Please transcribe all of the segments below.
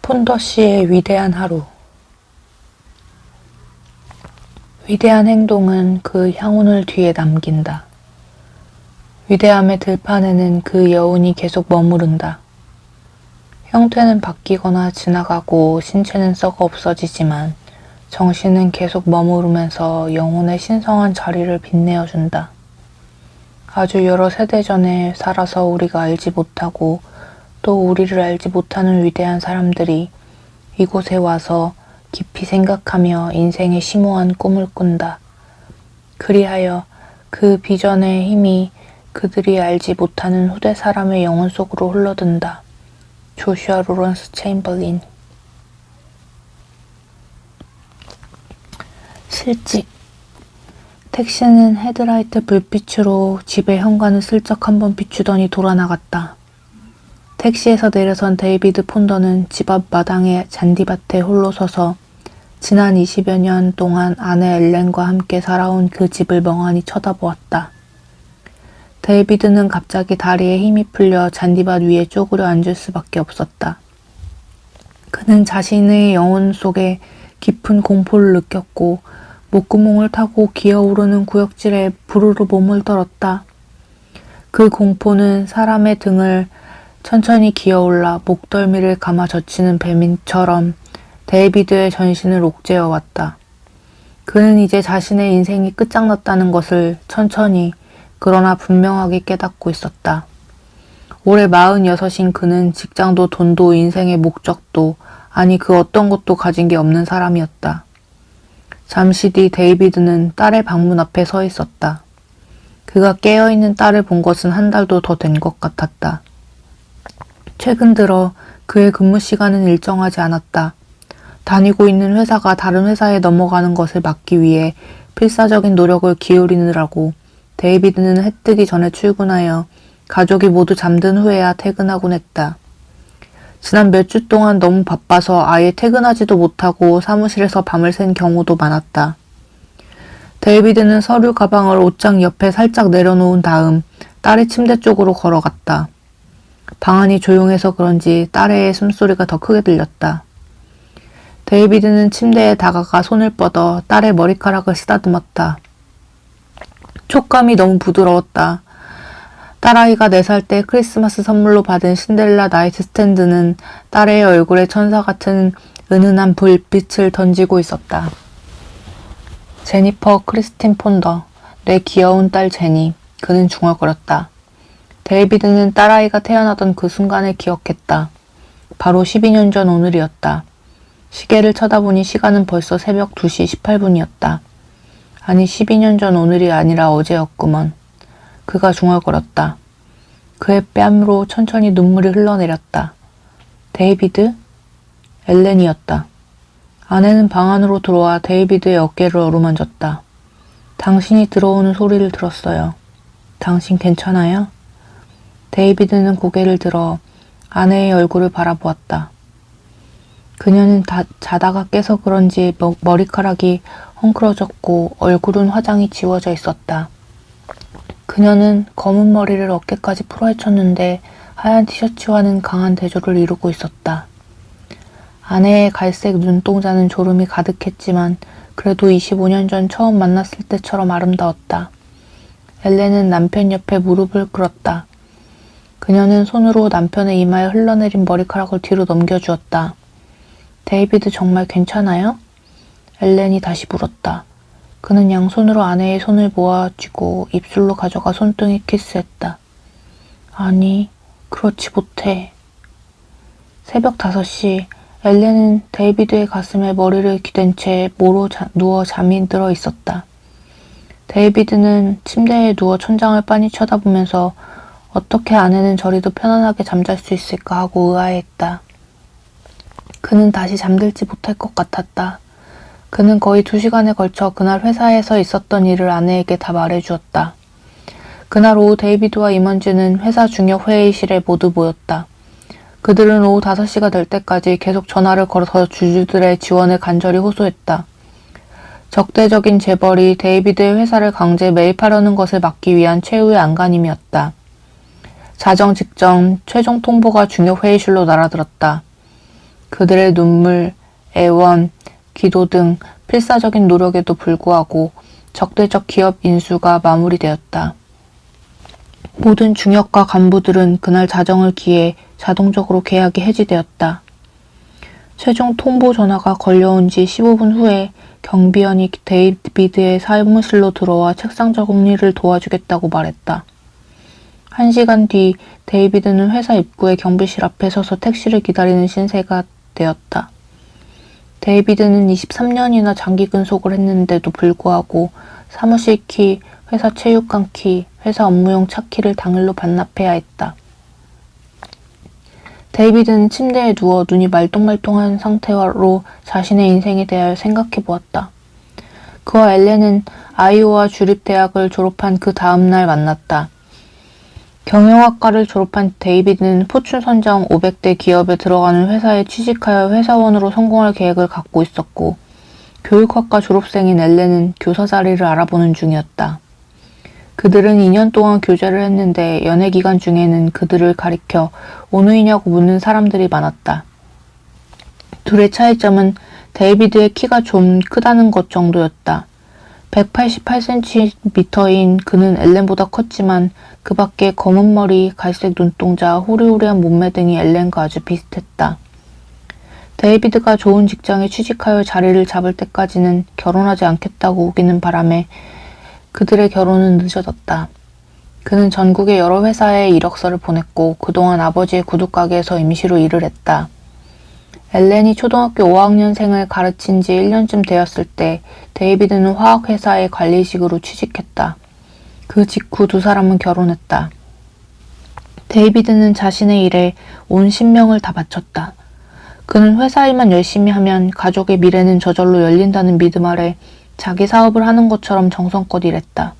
폰더 씨의 위대한 하루. 위대한 행동은 그 향운을 뒤에 남긴다. 위대함의 들판에는 그 여운이 계속 머무른다. 형태는 바뀌거나 지나가고 신체는 썩어 없어지지만 정신은 계속 머무르면서 영혼의 신성한 자리를 빛내어준다. 아주 여러 세대 전에 살아서 우리가 알지 못하고 또 우리를 알지 못하는 위대한 사람들이 이곳에 와서 깊이 생각하며 인생의 심오한 꿈을 꾼다. 그리하여 그 비전의 힘이 그들이 알지 못하는 후대 사람의 영혼 속으로 흘러든다. 조슈아 로런스 체인벌린. 실직. 택시는 헤드라이트 불빛으로 집의 현관을 슬쩍 한번 비추더니 돌아나갔다. 택시에서 내려선 데이비드 폰더는 집 앞 마당의 잔디밭에 홀로 서서 지난 20여 년 동안 아내 엘렌과 함께 살아온 그 집을 멍하니 쳐다보았다. 데이비드는 갑자기 다리에 힘이 풀려 잔디밭 위에 쪼그려 앉을 수밖에 없었다. 그는 자신의 영혼 속에 깊은 공포를 느꼈고 목구멍을 타고 기어오르는 구역질에 부르르 몸을 떨었다. 그 공포는 사람의 등을 천천히 기어올라 목덜미를 감아 젖히는 뱀처럼 데이비드의 전신을 옥죄어 왔다. 그는 이제 자신의 인생이 끝장났다는 것을 천천히 그러나 분명하게 깨닫고 있었다. 올해 46인 그는 직장도 돈도 인생의 목적도 아니 그 어떤 것도 가진 게 없는 사람이었다. 잠시 뒤 데이비드는 딸의 방문 앞에 서 있었다. 그가 깨어있는 딸을 본 것은 한 달도 더 된 것 같았다. 최근 들어 그의 근무 시간은 일정하지 않았다. 다니고 있는 회사가 다른 회사에 넘어가는 것을 막기 위해 필사적인 노력을 기울이느라고 데이비드는 해 뜨기 전에 출근하여 가족이 모두 잠든 후에야 퇴근하곤 했다. 지난 몇 주 동안 너무 바빠서 아예 퇴근하지도 못하고 사무실에서 밤을 샌 경우도 많았다. 데이비드는 서류 가방을 옷장 옆에 살짝 내려놓은 다음 딸의 침대 쪽으로 걸어갔다. 방 안이 조용해서 그런지 딸의 숨소리가 더 크게 들렸다. 데이비드는 침대에 다가가 손을 뻗어 딸의 머리카락을 쓰다듬었다. 촉감이 너무 부드러웠다. 딸아이가 4살 때 크리스마스 선물로 받은 신데렐라 나이트 스탠드는 딸의 얼굴에 천사 같은 은은한 불빛을 던지고 있었다. 제니퍼 크리스틴 폰더, 내 귀여운 딸 제니. 그는 중얼거렸다. 데이비드는 딸아이가 태어나던 그 순간을 기억했다. 바로 12년 전 오늘이었다. 시계를 쳐다보니 시간은 벌써 새벽 2시 18분이었다. 아니 12년 전 오늘이 아니라 어제였구먼. 그가 중얼거렸다. 그의 뺨으로 천천히 눈물이 흘러내렸다. 데이비드? 엘렌이었다. 아내는 방 안으로 들어와 데이비드의 어깨를 어루만졌다. 당신이 들어오는 소리를 들었어요. 당신 괜찮아요? 데이비드는 고개를 들어 아내의 얼굴을 바라보았다. 그녀는 자다가 깨서 그런지 머리카락이 헝클어졌고 얼굴은 화장이 지워져 있었다. 그녀는 검은 머리를 어깨까지 풀어헤쳤는데 하얀 티셔츠와는 강한 대조를 이루고 있었다. 아내의 갈색 눈동자는 졸음이 가득했지만 그래도 25년 전 처음 만났을 때처럼 아름다웠다. 엘렌은 남편 옆에 무릎을 꿇었다. 그녀는 손으로 남편의 이마에 흘러내린 머리카락을 뒤로 넘겨주었다. 데이비드 정말 괜찮아요? 엘렌이 다시 물었다. 그는 양손으로 아내의 손을 모아쥐고 입술로 가져가 손등에 키스했다. 아니, 그렇지 못해. 새벽 5시, 엘렌은 데이비드의 가슴에 머리를 기댄 채 모로 누워 잠이 들어 있었다. 데이비드는 침대에 누워 천장을 빤히 쳐다보면서 어떻게 아내는 저리도 편안하게 잠잘 수 있을까 하고 의아해했다. 그는 다시 잠들지 못할 것 같았다. 그는 거의 2시간에 걸쳐 그날 회사에서 있었던 일을 아내에게 다 말해주었다. 그날 오후 데이비드와 임원진은 회사 중역 회의실에 모두 모였다. 그들은 오후 5시가 될 때까지 계속 전화를 걸어서 주주들의 지원을 간절히 호소했다. 적대적인 재벌이 데이비드의 회사를 강제 매입하려는 것을 막기 위한 최후의 안간힘이었다. 자정 직전 최종 통보가 중역 회의실로 날아들었다. 그들의 눈물, 애원, 기도 등 필사적인 노력에도 불구하고 적대적 기업 인수가 마무리되었다. 모든 중역과 간부들은 그날 자정을 기해 자동적으로 계약이 해지되었다. 최종 통보 전화가 걸려온 지 15분 후에 경비원이 데이비드의 사무실로 들어와 책상 정리를 도와주겠다고 말했다. 1시간 뒤 데이비드는 회사 입구의 경비실 앞에 서서 택시를 기다리는 신세가 되었다. 데이비드는 23년이나 장기 근속을 했는데도 불구하고 사무실 키, 회사 체육관 키, 회사 업무용 차키를 당일로 반납해야 했다. 데이비드는 침대에 누워 눈이 말똥말똥한 상태로 자신의 인생에 대하여 생각해 보았다. 그와 엘렌은 아이오와 주립대학을 졸업한 그 다음날 만났다. 경영학과를 졸업한 데이비드는 포춘 선정 500대 기업에 들어가는 회사에 취직하여 회사원으로 성공할 계획을 갖고 있었고, 교육학과 졸업생인 엘렌은 교사 자리를 알아보는 중이었다. 그들은 2년 동안 교제를 했는데 연애 기간 중에는 그들을 가리켜 어느이냐고 묻는 사람들이 많았다. 둘의 차이점은 데이비드의 키가 좀 크다는 것 정도였다. 188cm인 그는 엘렌보다 컸지만 그 밖에 검은 머리, 갈색 눈동자, 호리호리한 몸매 등이 엘렌과 아주 비슷했다. 데이비드가 좋은 직장에 취직하여 자리를 잡을 때까지는 결혼하지 않겠다고 우기는 바람에 그들의 결혼은 늦어졌다. 그는 전국의 여러 회사에 이력서를 보냈고 그동안 아버지의 구두가게에서 임시로 일을 했다. 엘렌이 초등학교 5학년생을 가르친 지 1년쯤 되었을 때 데이비드는 화학회사의 관리직으로 취직했다. 그 직후 두 사람은 결혼했다. 데이비드는 자신의 일에 온 신명을 다 바쳤다. 그는 회사 일만 열심히 하면 가족의 미래는 저절로 열린다는 믿음 아래 자기 사업을 하는 것처럼 정성껏 일했다.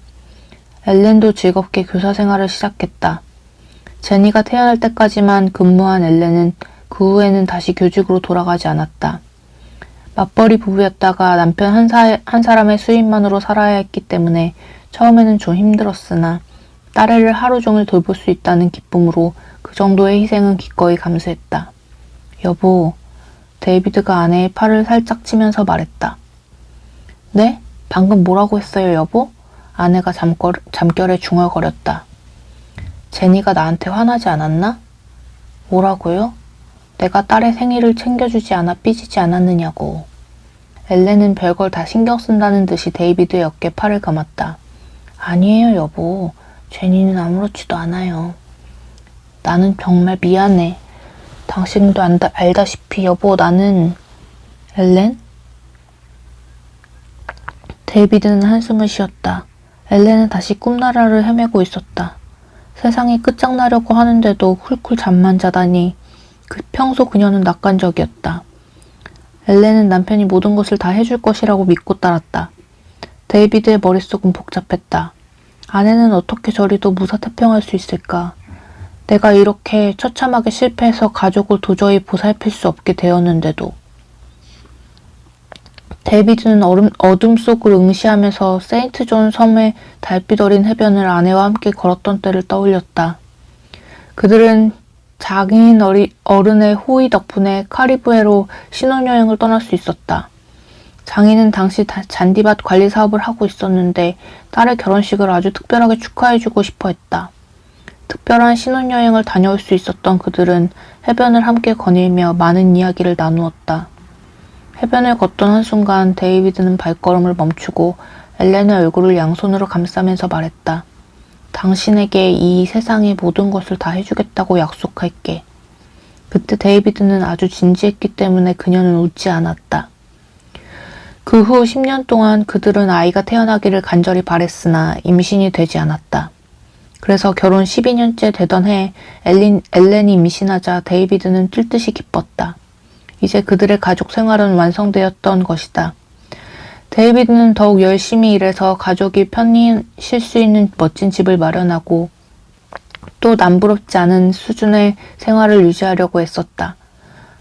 엘렌도 즐겁게 교사 생활을 시작했다. 제니가 태어날 때까지만 근무한 엘렌은 그 후에는 다시 교직으로 돌아가지 않았다. 맞벌이 부부였다가 남편 한 사람의 수입만으로 살아야 했기 때문에 처음에는 좀 힘들었으나 딸애를 하루 종일 돌볼 수 있다는 기쁨으로 그 정도의 희생은 기꺼이 감수했다. 여보, 데이비드가 아내의 팔을 살짝 치면서 말했다. 네? 방금 뭐라고 했어요, 여보? 아내가 잠결에 중얼거렸다. 제니가 나한테 화나지 않았나? 뭐라고요? 내가 딸의 생일을 챙겨주지 않아 삐지지 않았느냐고. 엘렌은 별걸 다 신경 쓴다는 듯이 데이비드의 어깨에 팔을 감았다. 아니에요, 여보. 제니는 아무렇지도 않아요. 나는 정말 미안해. 당신도 알다시피 여보, 나는... 엘렌? 데이비드는 한숨을 쉬었다. 엘렌은 다시 꿈나라를 헤매고 있었다. 세상이 끝장나려고 하는데도 훌훌 잠만 자다니 평소 그녀는 낙관적이었다. 엘렌은 남편이 모든 것을 다 해줄 것이라고 믿고 따랐다. 데이비드의 머릿속은 복잡했다. 아내는 어떻게 저리도 무사태평할 수 있을까? 내가 이렇게 처참하게 실패해서 가족을 도저히 보살필 수 없게 되었는데도. 데이비드는 어둠 속을 응시하면서 세인트 존 섬의 달빛 어린 해변을 아내와 함께 걸었던 때를 떠올렸다. 그들은 장인 어른의 호의 덕분에 카리브해로 신혼여행을 떠날 수 있었다. 장인은 당시 잔디밭 관리 사업을 하고 있었는데 딸의 결혼식을 아주 특별하게 축하해주고 싶어 했다. 특별한 신혼여행을 다녀올 수 있었던 그들은 해변을 함께 거닐며 많은 이야기를 나누었다. 해변을 걷던 한순간 데이비드는 발걸음을 멈추고 엘렌의 얼굴을 양손으로 감싸면서 말했다. 당신에게 이 세상의 모든 것을 다 해주겠다고 약속할게. 그때 데이비드는 아주 진지했기 때문에 그녀는 웃지 않았다. 그 후 10년 동안 그들은 아이가 태어나기를 간절히 바랬으나 임신이 되지 않았다. 그래서 결혼 12년째 되던 해 엘렌이 임신하자 데이비드는 뛸 듯이 기뻤다. 이제 그들의 가족 생활은 완성되었던 것이다. 데이비드는 더욱 열심히 일해서 가족이 편히 쉴 수 있는 멋진 집을 마련하고 또 남부럽지 않은 수준의 생활을 유지하려고 애썼다.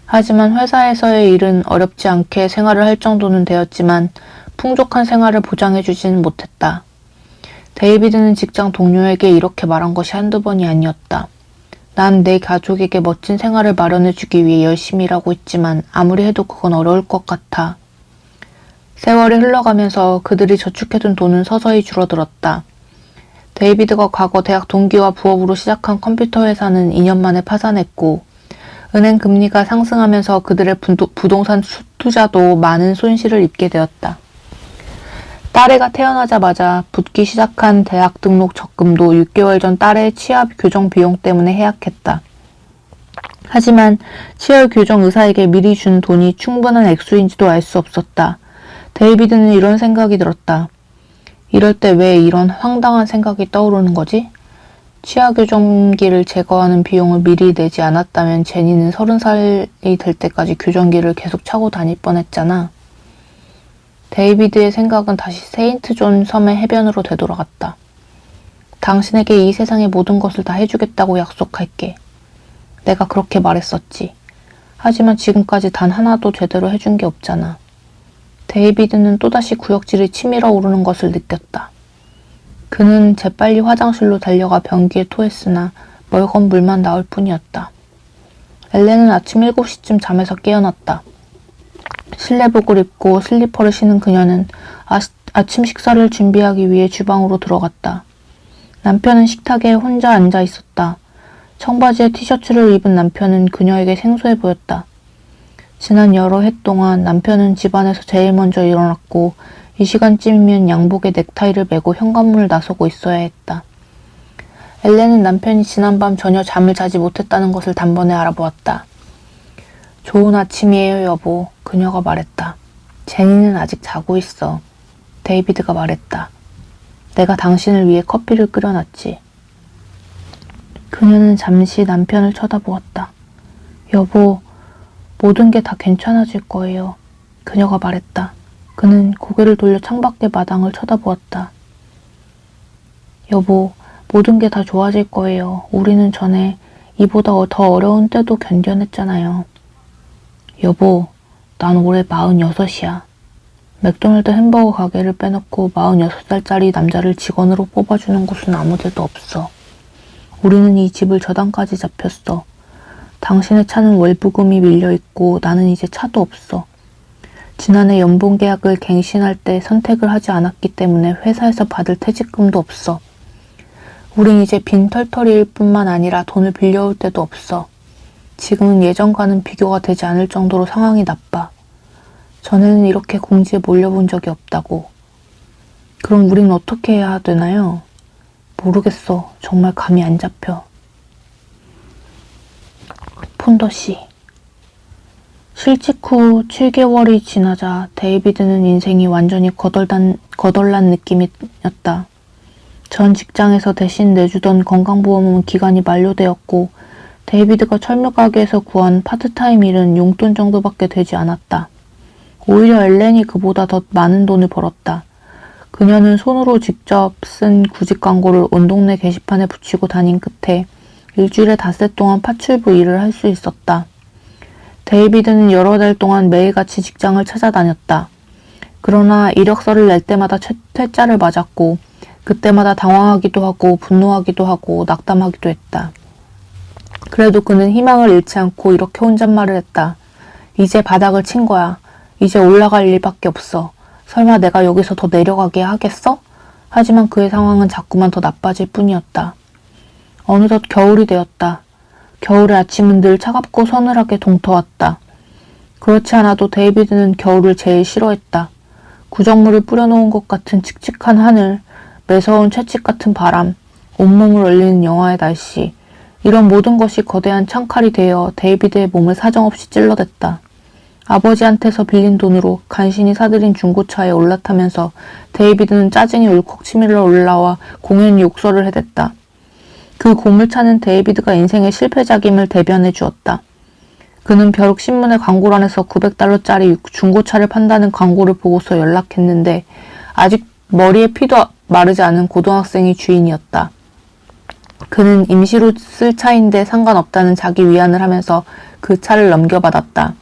하지만 회사에서의 일은 어렵지 않게 생활을 할 정도는 되었지만 풍족한 생활을 보장해주지는 못했다. 데이비드는 직장 동료에게 이렇게 말한 것이 한두 번이 아니었다. 난 내 가족에게 멋진 생활을 마련해주기 위해 열심히 일하고 있지만 아무리 해도 그건 어려울 것 같아. 세월이 흘러가면서 그들이 저축해둔 돈은 서서히 줄어들었다. 데이비드가 과거 대학 동기와 부업으로 시작한 컴퓨터 회사는 2년 만에 파산했고 은행 금리가 상승하면서 그들의 부동산 투자도 많은 손실을 입게 되었다. 딸애가 태어나자마자 붙기 시작한 대학 등록 적금도 6개월 전 딸의 취업 교정 비용 때문에 해약했다. 하지만 취업 교정 의사에게 미리 준 돈이 충분한 액수인지도 알 수 없었다. 데이비드는 이런 생각이 들었다. 이럴 때 왜 이런 황당한 생각이 떠오르는 거지? 치아 교정기를 제거하는 비용을 미리 내지 않았다면 제니는 30살이 될 때까지 교정기를 계속 차고 다닐 뻔했잖아. 데이비드의 생각은 다시 세인트 존 섬의 해변으로 되돌아갔다. 당신에게 이 세상의 모든 것을 다 해주겠다고 약속할게. 내가 그렇게 말했었지. 하지만 지금까지 단 하나도 제대로 해준 게 없잖아. 데이비드는 또다시 구역질이 치밀어 오르는 것을 느꼈다. 그는 재빨리 화장실로 달려가 변기에 토했으나 멀건 물만 나올 뿐이었다. 엘렌은 아침 7시쯤 잠에서 깨어났다. 실내복을 입고 슬리퍼를 신은 그녀는 아침 식사를 준비하기 위해 주방으로 들어갔다. 남편은 식탁에 혼자 앉아 있었다. 청바지에 티셔츠를 입은 남편은 그녀에게 생소해 보였다. 지난 여러 해 동안 남편은 집안에서 제일 먼저 일어났고 이 시간쯤이면 양복에 넥타이를 매고 현관문을 나서고 있어야 했다. 엘렌은 남편이 지난밤 전혀 잠을 자지 못했다는 것을 단번에 알아보았다. 좋은 아침이에요, 여보. 그녀가 말했다. 제니는 아직 자고 있어. 데이비드가 말했다. 내가 당신을 위해 커피를 끓여놨지. 그녀는 잠시 남편을 쳐다보았다. 여보, 모든 게 다 괜찮아질 거예요. 그녀가 말했다. 그는 고개를 돌려 창밖의 마당을 쳐다보았다. 여보, 모든 게 다 좋아질 거예요. 우리는 전에 이보다 더 어려운 때도 견뎌냈잖아요. 여보, 난 올해 46이야. 맥도날드 햄버거 가게를 빼놓고 46살짜리 남자를 직원으로 뽑아주는 곳은 아무데도 없어. 우리는 이 집을 저당까지 잡혔어. 당신의 차는 월부금이 밀려있고 나는 이제 차도 없어. 지난해 연봉계약을 갱신할 때 선택을 하지 않았기 때문에 회사에서 받을 퇴직금도 없어. 우린 이제 빈털터리일 뿐만 아니라 돈을 빌려올 데도 없어. 지금은 예전과는 비교가 되지 않을 정도로 상황이 나빠. 전에는 이렇게 공지에 몰려본 적이 없다고. 그럼 우린 어떻게 해야 되나요? 모르겠어. 정말 감이 안 잡혀. 폰더씨. 실직 후 7개월이 지나자 데이비드는 인생이 완전히 거덜난 느낌이었다. 전 직장에서 대신 내주던 건강보험 기간이 만료되었고 데이비드가 철물가게에서 구한 파트타임 일은 용돈 정도밖에 되지 않았다. 오히려 엘렌이 그보다 더 많은 돈을 벌었다. 그녀는 손으로 직접 쓴 구직 광고를 온 동네 게시판에 붙이고 다닌 끝에 일주일에 닷새 동안 파출부 일을 할 수 있었다. 데이비드는 여러 달 동안 매일같이 직장을 찾아다녔다. 그러나 이력서를 낼 때마다 퇴짜를 맞았고 그때마다 당황하기도 하고 분노하기도 하고 낙담하기도 했다. 그래도 그는 희망을 잃지 않고 이렇게 혼잣말을 했다. 이제 바닥을 친 거야. 이제 올라갈 일밖에 없어. 설마 내가 여기서 더 내려가게 하겠어? 하지만 그의 상황은 자꾸만 더 나빠질 뿐이었다. 어느덧 겨울이 되었다. 겨울의 아침은 늘 차갑고 서늘하게 동터왔다. 그렇지 않아도 데이비드는 겨울을 제일 싫어했다. 구정물을 뿌려놓은 것 같은 칙칙한 하늘, 매서운 채찍 같은 바람, 온몸을 얼리는 영하의 날씨, 이런 모든 것이 거대한 창칼이 되어 데이비드의 몸을 사정없이 찔러댔다. 아버지한테서 빌린 돈으로 간신히 사들인 중고차에 올라타면서 데이비드는 짜증이 울컥 치밀어 올라와 공연히 욕설을 해댔다. 그 고물차는 데이비드가 인생의 실패작임을 대변해 주었다. 그는 벼룩 신문의 광고란에서 $900짜리 중고차를 판다는 광고를 보고서 연락했는데 아직 머리에 피도 마르지 않은 고등학생이 주인이었다. 그는 임시로 쓸 차인데 상관없다는 자기 위안을 하면서 그 차를 넘겨받았다.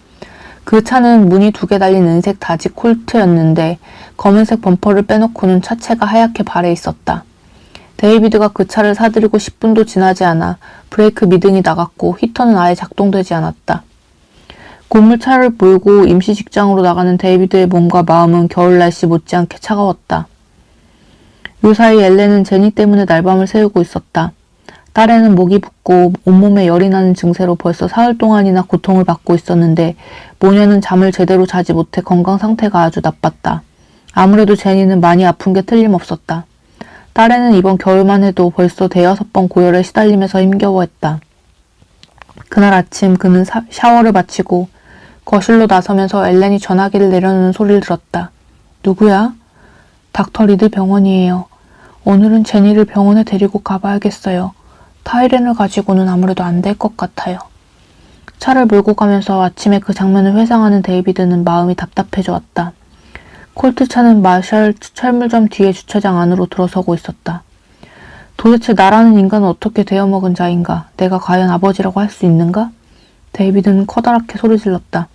그 차는 문이 2개 달린 은색 다지 콜트였는데 검은색 범퍼를 빼놓고는 차체가 하얗게 발해 있었다. 데이비드가 그 차를 사들이고 10분도 지나지 않아 브레이크 미등이 나갔고 히터는 아예 작동되지 않았다. 고물차를 몰고 임시 직장으로 나가는 데이비드의 몸과 마음은 겨울 날씨 못지않게 차가웠다. 요사이 엘렌은 제니 때문에 날밤을 새우고 있었다. 딸에는 목이 붓고 온몸에 열이 나는 증세로 벌써 사흘 동안이나 고통을 받고 있었는데 모녀는 잠을 제대로 자지 못해 건강 상태가 아주 나빴다. 아무래도 제니는 많이 아픈 게 틀림없었다. 딸에는 이번 겨울만 해도 벌써 대여섯 번 고열에 시달리면서 힘겨워했다. 그날 아침 그는 샤워를 마치고 거실로 나서면서 엘렌이 전화기를 내려놓는 소리를 들었다. 누구야? 닥터 리들 병원이에요. 오늘은 제니를 병원에 데리고 가봐야겠어요. 타이렌을 가지고는 아무래도 안 될 것 같아요. 차를 몰고 가면서 아침에 그 장면을 회상하는 데이비드는 마음이 답답해져왔다. 콜트차는 마셜 철물점 뒤에 주차장 안으로 들어서고 있었다. 도대체 나라는 인간은 어떻게 되어먹은 자인가? 내가 과연 아버지라고 할 수 있는가? 데이비드는 커다랗게 소리질렀다.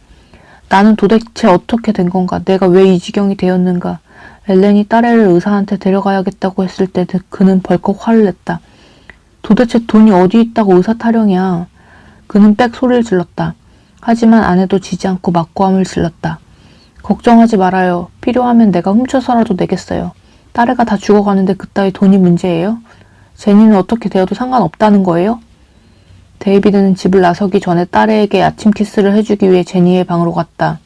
나는 도대체 어떻게 된 건가? 내가 왜 이 지경이 되었는가? 엘렌이 딸애를 의사한테 데려가야겠다고 했을 때 그는 벌컥 화를 냈다. 도대체 돈이 어디 있다고 의사 타령이야. 그는 빽 소리를 질렀다. 하지만 아내도 지지 않고 맞고함을 질렀다. 걱정하지 말아요. 필요하면 내가 훔쳐서라도 내겠어요. 딸애가 다 죽어가는데 그따위 돈이 문제예요? 제니는 어떻게 되어도 상관없다는 거예요? 데이비드는 집을 나서기 전에 딸애에게 아침 키스를 해주기 위해 제니의 방으로 갔다.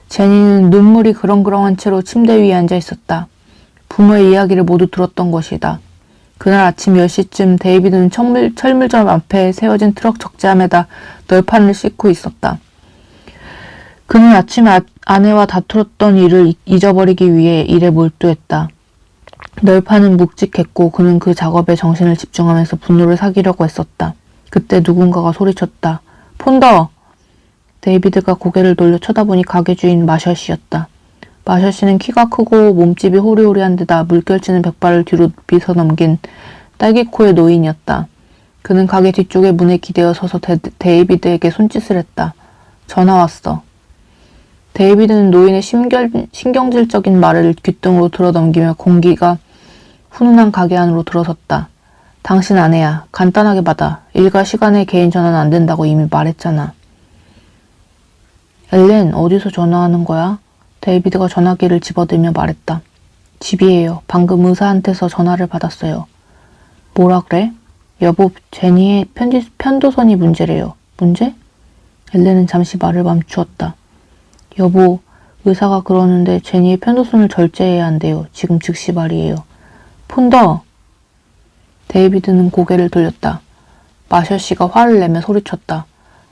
제니는 눈물이 그렁그렁한 채로 침대 위에 앉아 있었다. 부모의 이야기를 모두 들었던 것이다. 그날 아침 10시쯤 데이비드는 철물점 앞에 세워진 트럭 적재함에다 널판을 싣고 있었다. 그는 아침에 아내와 다투었던 일을 잊어버리기 위해 일에 몰두했다. 널판은 묵직했고 그는 그 작업에 정신을 집중하면서 분노를 사기려고 했었다. 그때 누군가가 소리쳤다. 폰더! 데이비드가 고개를 돌려 쳐다보니 가게 주인 마셜 씨였다. 마셜 씨는 키가 크고 몸집이 호리호리한 데다 물결치는 백발을 뒤로 빗어 넘긴 딸기코의 노인이었다. 그는 가게 뒤쪽에 문에 기대어 서서 데이비드에게 손짓을 했다. 전화 왔어. 데이비드는 노인의 신경질적인 말을 귓등으로 들어넘기며 공기가 훈훈한 가게 안으로 들어섰다. 당신 아내야. 간단하게 받아. 일과 시간에 개인 전화는 안 된다고 이미 말했잖아. 엘렌, 어디서 전화하는 거야? 데이비드가 전화기를 집어들며 말했다. 집이에요. 방금 의사한테서 전화를 받았어요. 뭐라 그래? 여보, 제니의 편도선이 문제래요. 문제? 엘렌은 잠시 말을 멈추었다. 여보, 의사가 그러는데 제니의 편도선을 절제해야 한대요. 지금 즉시 말이에요. 폰더! 데이비드는 고개를 돌렸다. 마셜 씨가 화를 내며 소리쳤다.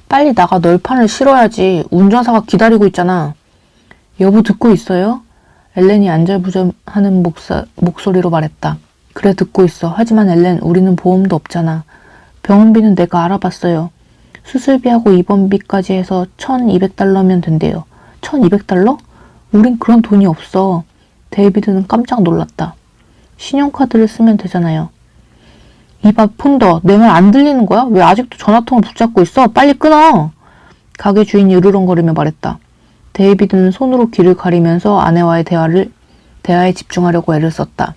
빨리 나가 널판을 실어야지. 운전사가 기다리고 있잖아. 여보 듣고 있어요? 엘렌이 안절부절하는 목소리로 말했다. 그래 듣고 있어. 하지만 엘렌, 우리는 보험도 없잖아. 병원비는 내가 알아봤어요. 수술비하고 입원비까지 해서 $1,200면 된대요. $1,200? 우린 그런 돈이 없어. 데이비드는 깜짝 놀랐다. 신용카드를 쓰면 되잖아요. 이봐 폰더, 내 말 안 들리는 거야? 왜 아직도 전화통을 붙잡고 있어? 빨리 끊어! 가게 주인이 으르렁거리며 말했다. 데이비드는 손으로 귀를 가리면서 아내와의 대화에 집중하려고 애를 썼다.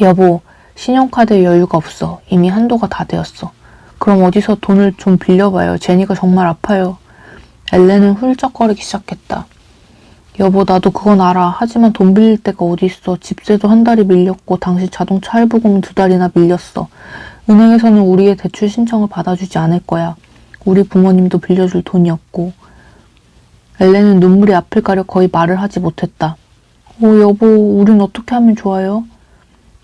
여보, 신용카드에 여유가 없어. 이미 한도가 다 되었어. 그럼 어디서 돈을 좀 빌려봐요. 제니가 정말 아파요. 엘렌은 훌쩍거리기 시작했다. 여보, 나도 그건 알아. 하지만 돈 빌릴 데가 어디 있어. 집세도 한 달이 밀렸고 당신 자동차 할부금 2달이나 밀렸어. 은행에서는 우리의 대출 신청을 받아주지 않을 거야. 우리 부모님도 빌려줄 돈이 없고. 엘렌은 눈물이 앞을 가려 거의 말을 하지 못했다. 여보, 우린 어떻게 하면 좋아요?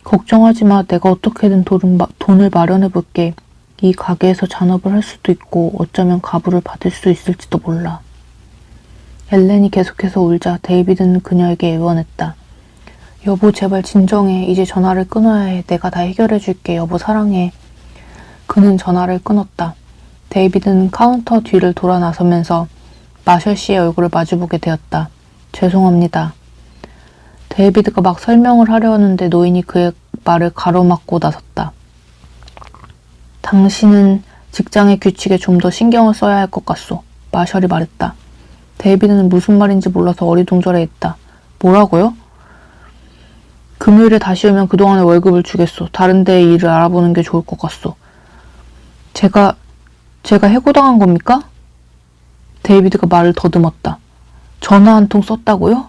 걱정하지 마. 내가 어떻게든 돈을 마련해 볼게. 이 가게에서 잔업을 할 수도 있고 어쩌면 가부를 받을 수 있을지도 몰라. 엘렌이 계속해서 울자 데이비드는 그녀에게 애원했다. 여보 제발 진정해. 이제 전화를 끊어야 해. 내가 다 해결해 줄게. 여보 사랑해. 그는 전화를 끊었다. 데이비드는 카운터 뒤를 돌아 나서면서 마셜 씨의 얼굴을 마주보게 되었다. 죄송합니다. 데이비드가 막 설명을 하려 하는데 노인이 그의 말을 가로막고 나섰다. 당신은 직장의 규칙에 좀 더 신경을 써야 할 것 같소. 마셜이 말했다. 데이비드는 무슨 말인지 몰라서 어리둥절해했다. 뭐라고요? 금요일에 다시 오면 그동안의 월급을 주겠소. 다른 데의 일을 알아보는 게 좋을 것 같소. 제가 해고당한 겁니까? 데이비드가 말을 더듬었다. 전화 한 통 썼다고요?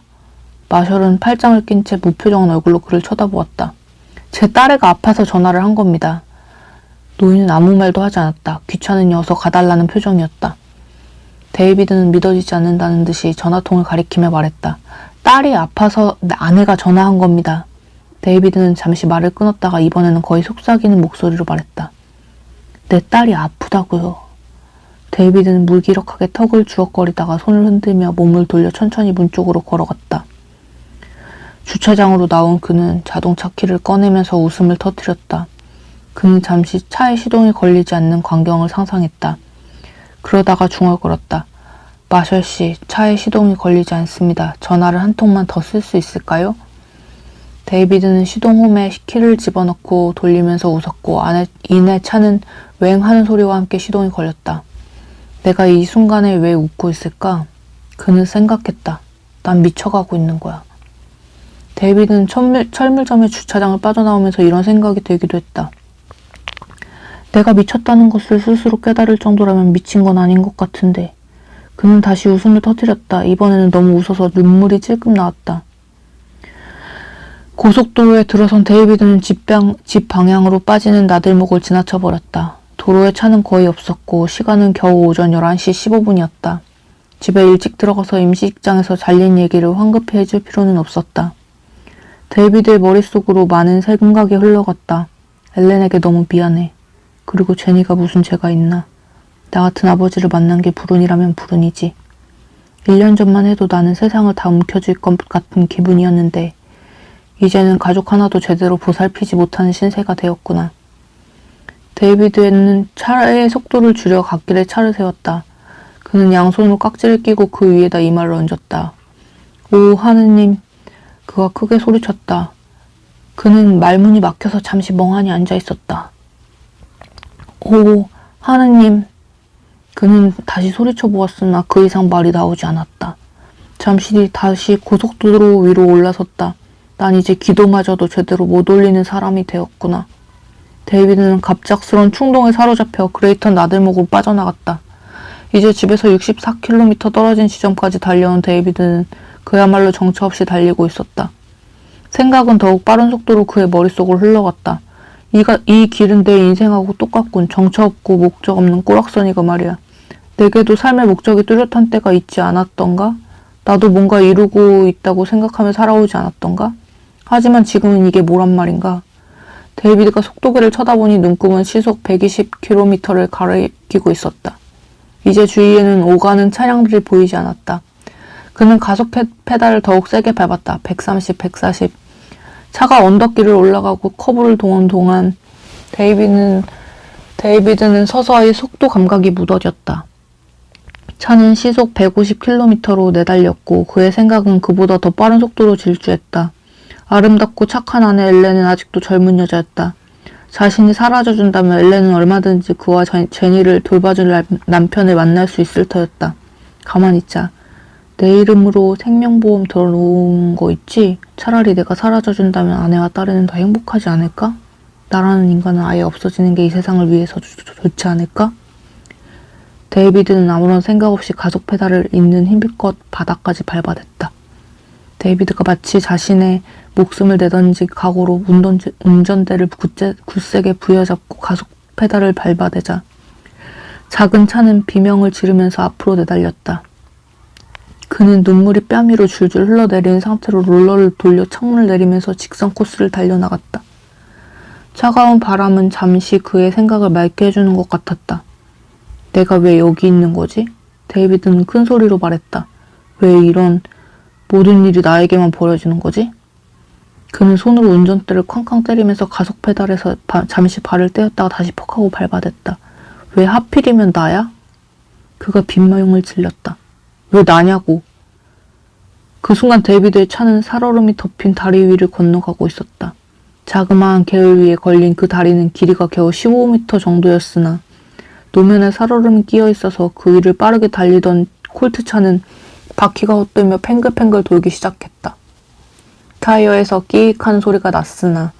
마셜은 팔짱을 낀 채 무표정한 얼굴로 그를 쳐다보았다. 제 딸애가 아파서 전화를 한 겁니다. 노인은 아무 말도 하지 않았다. 귀찮으니 어서 가달라는 표정이었다. 데이비드는 믿어지지 않는다는 듯이 전화통을 가리키며 말했다. 딸이 아파서 아내가 전화한 겁니다. 데이비드는 잠시 말을 끊었다가 이번에는 거의 속삭이는 목소리로 말했다. 내 딸이 아프다고요. 데이비드는 무기력하게 턱을 주걱거리다가 손을 흔들며 몸을 돌려 천천히 문 쪽으로 걸어갔다. 주차장으로 나온 그는 자동차 키를 꺼내면서 웃음을 터뜨렸다. 그는 잠시 차에 시동이 걸리지 않는 광경을 상상했다. 그러다가 중얼거렸다. 마셜 씨, 차에 시동이 걸리지 않습니다. 전화를 한 통만 더 쓸 수 있을까요? 데이비드는 시동홈에 키를 집어넣고 돌리면서 웃었고 이내 차는 웽 하는 소리와 함께 시동이 걸렸다. 내가 이 순간에 왜 웃고 있을까? 그는 생각했다. 난 미쳐가고 있는 거야. 데이비드는 철물점의 주차장을 빠져나오면서 이런 생각이 들기도 했다. 내가 미쳤다는 것을 스스로 깨달을 정도라면 미친 건 아닌 것 같은데. 그는 다시 웃음을 터뜨렸다. 이번에는 너무 웃어서 눈물이 찔끔 나왔다. 고속도로에 들어선 데이비드는 집 방향으로 빠지는 나들목을 지나쳐버렸다. 도로에 차는 거의 없었고 시간은 겨우 오전 11시 15분이었다. 집에 일찍 들어가서 임시직장에서 잘린 얘기를 황급히 해줄 필요는 없었다. 데이비드의 머릿속으로 많은 생각이 흘러갔다. 엘렌에게 너무 미안해. 그리고 제니가 무슨 죄가 있나. 나 같은 아버지를 만난 게 불운이라면 불운이지. 1년 전만 해도 나는 세상을 다 움켜쥘 것 같은 기분이었는데 이제는 가족 하나도 제대로 보살피지 못하는 신세가 되었구나. 데이비드는 차의 속도를 줄여 갓길에 차를 세웠다. 그는 양손으로 깍지를 끼고 그 위에다 이마를 얹었다. 오 하느님. 그가 크게 소리쳤다. 그는 말문이 막혀서 잠시 멍하니 앉아있었다. 오 하느님. 그는 다시 소리쳐 보았으나 그 이상 말이 나오지 않았다. 잠시 뒤 다시 고속도로 위로 올라섰다. 난 이제 기도마저도 제대로 못 올리는 사람이 되었구나. 데이비드는 갑작스러운 충동에 사로잡혀 그레이턴 나들목으로 빠져나갔다. 이제 집에서 64km 떨어진 지점까지 달려온 데이비드는 그야말로 정처 없이 달리고 있었다. 생각은 더욱 빠른 속도로 그의 머릿속으로 흘러갔다. 이 길은 내 인생하고 똑같군. 정처 없고 목적 없는 꼬락서니가 말이야. 내게도 삶의 목적이 뚜렷한 때가 있지 않았던가? 나도 뭔가 이루고 있다고 생각하며 살아오지 않았던가? 하지만 지금은 이게 뭐란 말인가? 데이비드가 속도계를 쳐다보니 눈금은 시속 120km를 가리키고 있었다. 이제 주위에는 오가는 차량들이 보이지 않았다. 그는 가속 페달을 더욱 세게 밟았다. 130, 140. 차가 언덕길을 올라가고 커브를 도는 동안 데이비드는 서서히 속도 감각이 무뎌졌다. 차는 시속 150km로 내달렸고 그의 생각은 그보다 더 빠른 속도로 질주했다. 아름답고 착한 아내 엘렌은 아직도 젊은 여자였다. 자신이 사라져준다면 엘렌은 얼마든지 그와 제니를 돌봐줄 남편을 만날 수 있을 터였다. 가만히 있자. 내 이름으로 생명보험 들어놓은 거 있지? 차라리 내가 사라져준다면 아내와 딸애는 더 행복하지 않을까? 나라는 인간은 아예 없어지는 게 이 세상을 위해서 좋지 않을까? 데이비드는 아무런 생각 없이 가속 페달을 있는 힘껏 바닥까지 밟아댔다. 데이비드가 마치 자신의 목숨을 내던질 각오로 운전대를 굳세게 부여잡고 가속 페달을 밟아대자 작은 차는 비명을 지르면서 앞으로 내달렸다. 그는 눈물이 뺨 위로 줄줄 흘러내리는 상태로 롤러를 돌려 창문을 내리면서 직선 코스를 달려나갔다. 차가운 바람은 잠시 그의 생각을 맑게 해주는 것 같았다. 내가 왜 여기 있는 거지? 데이비드는 큰 소리로 말했다. 왜 이런 모든 일이 나에게만 벌어지는 거지? 그는 손으로 운전대를 쾅쾅 때리면서 가속 페달에서 잠시 발을 떼었다가 다시 퍽 하고 밟아댔다. 왜 하필이면 나야? 그가 빈명을 질렀다. 왜 나냐고. 그 순간 데이비드의 차는 살얼음이 덮인 다리 위를 건너가고 있었다. 자그마한 개울 위에 걸린 그 다리는 길이가 겨우 15m 정도였으나 노면에 살얼음이 끼어 있어서 그 위를 빠르게 달리던 콜트차는 바퀴가 헛돌며 팽글팽글 돌기 시작했다. 타이어에서 끼익한 소리가 났으나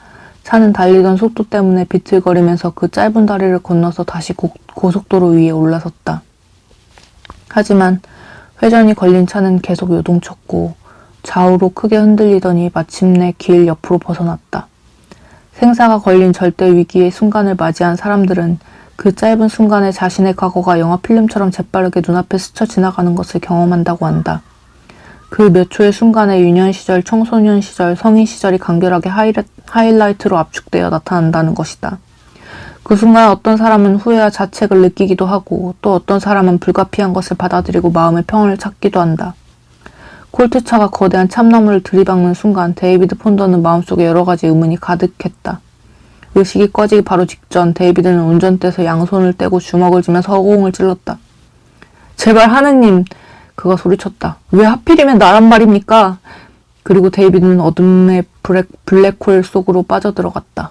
차는 달리던 속도 때문에 비틀거리면서 그 짧은 다리를 건너서 다시 고속도로 위에 올라섰다. 하지만 회전이 걸린 차는 계속 요동쳤고 좌우로 크게 흔들리더니 마침내 길 옆으로 벗어났다. 생사가 걸린 절대 위기의 순간을 맞이한 사람들은 그 짧은 순간에 자신의 과거가 영화 필름처럼 재빠르게 눈앞에 스쳐 지나가는 것을 경험한다고 한다. 그 몇 초의 순간에 유년 시절, 청소년 시절, 성인 시절이 간결하게 하이라이트로 압축되어 나타난다는 것이다. 그 순간 어떤 사람은 후회와 자책을 느끼기도 하고 또 어떤 사람은 불가피한 것을 받아들이고 마음의 평온을 찾기도 한다. 콜트차가 거대한 참나무를 들이박는 순간 데이비드 폰더는 마음속에 여러 가지 의문이 가득했다. 의식이 꺼지기 바로 직전 데이비드는 운전대에서 양손을 떼고 주먹을 쥐면서 허공을 찔렀다. 제발 하느님! 그가 소리쳤다. 왜 하필이면 나란 말입니까? 그리고 데이비드는 어둠의 블랙홀 속으로 빠져들어갔다.